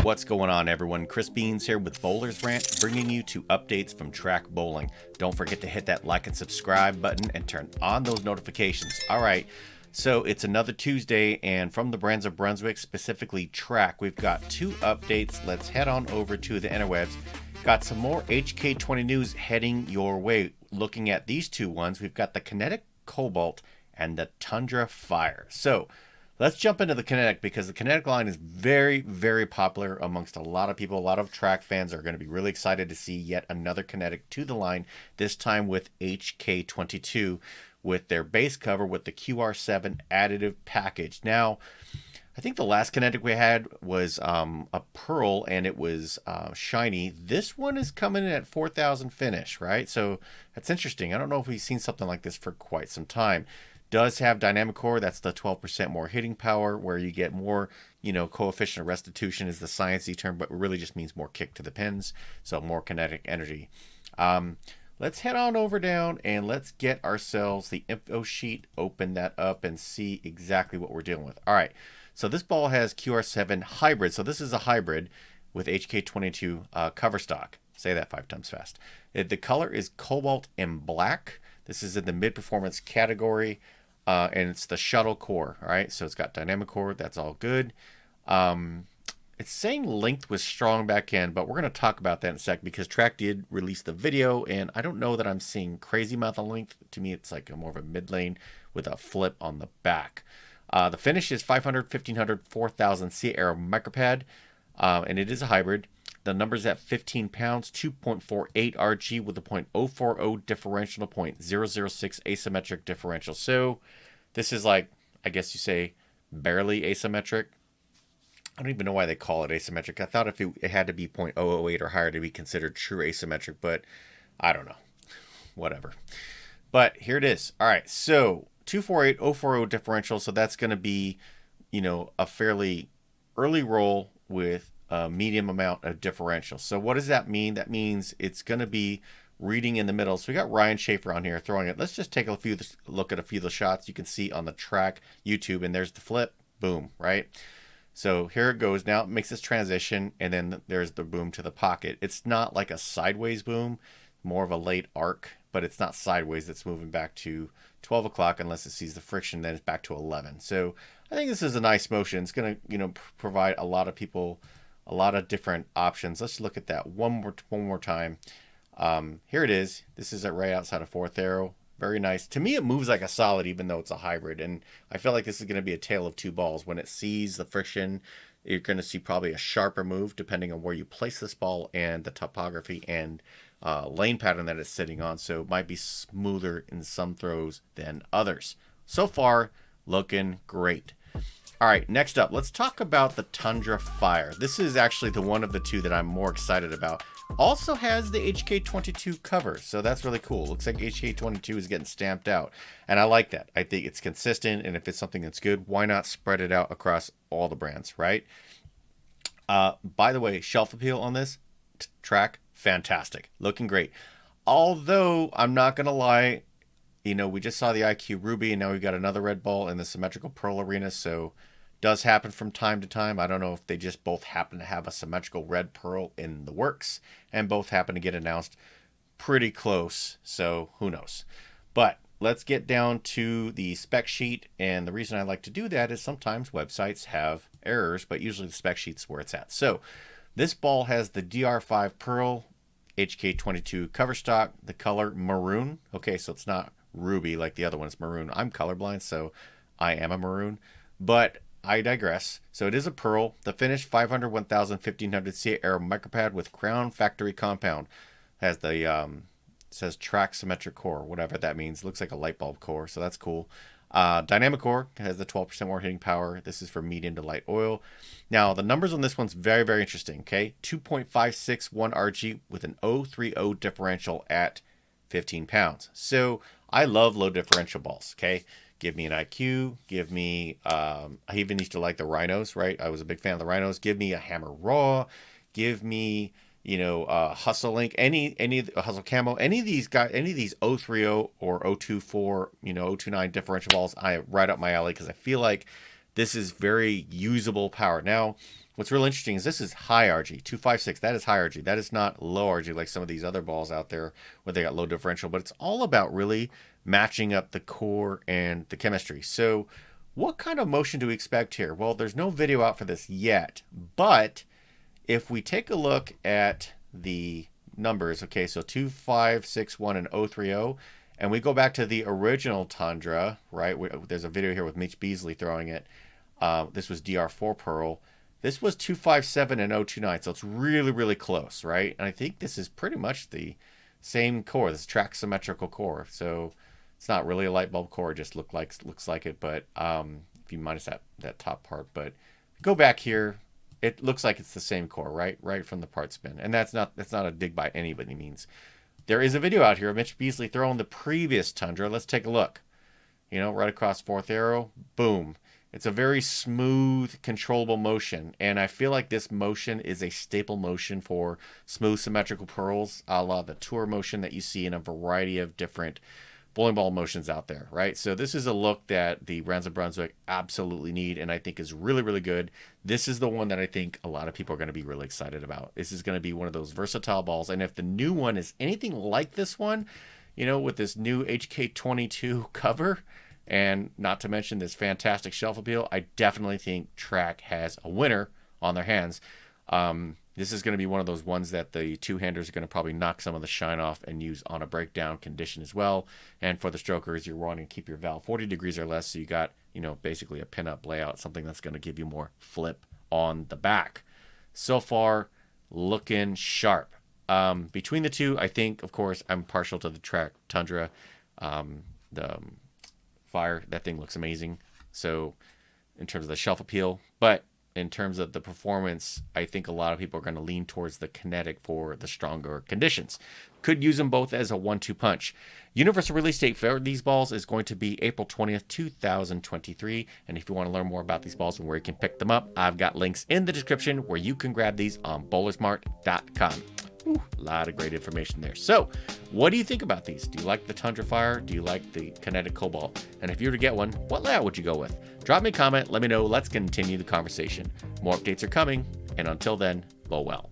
What's going on, everyone? Chris Beans here with Bowler's Rant, bringing you to updates from track bowling. Don't forget to hit that like and subscribe button and turn on those notifications. All right, so it's another Tuesday, and from the Brands of Brunswick, specifically track, we've got two updates. Let's head on over to the interwebs. Got some more HK20 news heading your way. Looking at these two ones, we've got the KINETIC COBALT and the Tundra Fire. So let's jump into the KINETIC, because the KINETIC line is very, very popular amongst a lot of people. A lot of track fans are going to be really excited to see yet another KINETIC to the line, this time with HK22, with their base cover with the QR7 additive package. Now, I think the last KINETIC we had was a pearl, and it was shiny. This one is coming in at 4,000 finish, right? So that's interesting. I don't know if we've seen something like this for quite some time. Does have dynamic core. That's the 12% more hitting power, where you get more, coefficient of restitution is the sciencey term, but it really just means more kick to the pins, so more kinetic energy. Let's head on over down and let's get ourselves the info sheet, open that up and see exactly what we're dealing with. All right, so this ball has QR7 hybrid, so this is a hybrid with HK22 cover stock. Say that 5 times fast. The color is cobalt and black. This is in the mid-performance category. And it's the shuttle core, all right? So it's got dynamic core. That's all good. It's saying length was strong back end, but we're going to talk about that in a sec, because track did release the video, and I don't know that I'm seeing crazy amount of length. To me, it's like more of a mid lane with a flip on the back. The finish is 500, 1500, 4000 C Aero micropad, and it is a hybrid. The number's at 15 pounds, 2.48 RG with a .040 differential, 0.006 asymmetric differential. So this is like, I guess you say, barely asymmetric. I don't even know why they call it asymmetric. I thought if it had to be .008 or higher to be considered true asymmetric, but I don't know. Whatever. But here it is. All right, so 248, 040 differential. So that's going to be, a fairly early roll with a medium amount of differential. So what does that mean? That means it's going to be reading in the middle. So we got Ryan Schaefer on here throwing it. Let's just take a look at a few of the shots you can see on the track YouTube, and there's the flip, boom, right? So here it goes. Now it makes this transition, and then there's the boom to the pocket. It's not like a sideways boom, more of a late arc, but it's not sideways. It's moving back to 12 o'clock unless it sees the friction, then it's back to 11. So I think this is a nice motion. It's going to, provide a lot of people a lot of different options. Let's look at that one more time. Here it is. This is right outside of fourth arrow. Very nice. To me, it moves like a solid, even though it's a hybrid. And I feel like this is going to be a tale of two balls. When it sees the friction, you're going to see probably a sharper move, depending on where you place this ball and the topography and lane pattern that it's sitting on. So it might be smoother in some throws than others. So far, looking great. All right, next up, let's talk about the Tundra Fire. This is actually the one of the two that I'm more excited about. Also has the HK22 cover, so that's really cool. Looks like HK22 is getting stamped out, and I like that. I think it's consistent, and if it's something that's good, why not spread it out across all the brands, right? By the way, shelf appeal on this track, fantastic. Looking great. Although, I'm not going to lie, we just saw the IQ Ruby, and now we've got another red ball in the symmetrical pearl arena, so does happen from time to time. I don't know if they just both happen to have a symmetrical red pearl in the works, and both happen to get announced pretty close, so who knows. But let's get down to the spec sheet, and the reason I like to do that is sometimes websites have errors, but usually the spec sheet's where it's at. So this ball has the DR5 pearl, HK22 cover stock, the color maroon. Okay, so it's not ruby like the other one, it's maroon. I'm colorblind, so I am a maroon, but I digress. So it is a pearl. The finish 500, 1000, 1500 C Aero micropad with crown factory compound. Has the says track symmetric core, whatever that means. Looks like a light bulb core, so that's cool. Dynamic core has the 12% more hitting power. This is for medium to light oil. Now the numbers on this one's very, very interesting. Okay, 2.561 RG with an 030 differential at 15 pounds. So I love low differential balls. Okay. Give me an IQ. Give me, I even used to like the Rhinos, right? I was a big fan of the Rhinos. Give me a Hammer Raw. Give me, Hustle Link, any Hustle Camo, any of these guys, any of these 030 or 024, 029 differential balls, right up my alley, because I feel like this is very usable power. Now, what's real interesting is this is high RG, 256. That is high RG. That is not low RG like some of these other balls out there where they got low differential. But it's all about really matching up the core and the chemistry. So what kind of motion do we expect here? Well, there's no video out for this yet. But if we take a look at the numbers, okay, so 2561 and 030, and we go back to the original Tundra, right? There's a video here with Mitch Beasley throwing it. This was DR4 Pearl. This was 257 and 029, so it's really, really close, right? And I think this is pretty much the same core. This is track symmetrical core, so it's not really a light bulb core. It just looks like it, but if you minus that top part. But go back here, it looks like it's the same core, right from the part spin. And that's not a dig by anybody means. There is a video out here of Mitch Beasley throwing the previous Tundra. Let's take a look. You know, right across fourth arrow, boom. It's a very smooth, controllable motion. And I feel like this motion is a staple motion for smooth symmetrical pearls, a la the tour motion that you see in a variety of different bowling ball motions out there, right? So this is a look that the Brands of Brunswick absolutely need and I think is really, really good. This is the one that I think a lot of people are going to be really excited about. This is going to be one of those versatile balls. And if the new one is anything like this one, you know, with this new HK22 cover, and not to mention this fantastic shelf appeal, I definitely think Track has a winner on their hands. This is going to be one of those ones that the two-handers are going to probably knock some of the shine off and use on a breakdown condition as well. And for the strokers, you're wanting to keep your valve 40 degrees or less, so you got, you know, basically a pin-up layout, something that's going to give you more flip on the back. So far, looking sharp. Between the two, I think, of course, I'm partial to the Track Tundra. The Fire, that thing looks amazing. So in terms of the shelf appeal, but in terms of the performance, I think a lot of people are going to lean towards the Kinetic for the stronger conditions. Could use them both as a 1-2 punch. Universal release date for these balls is going to be April 20th, 2023. And if you want to learn more about these balls and where you can pick them up, I've got links in the description where you can grab these on bowlersmart.com. A lot of great information there. So, what do you think about these? Do you like the Tundra Fire? Do you like the KINETIC Cobalt? And if you were to get one, what layout would you go with? Drop me a comment. Let me know. Let's continue the conversation. More updates are coming. And until then, bow well.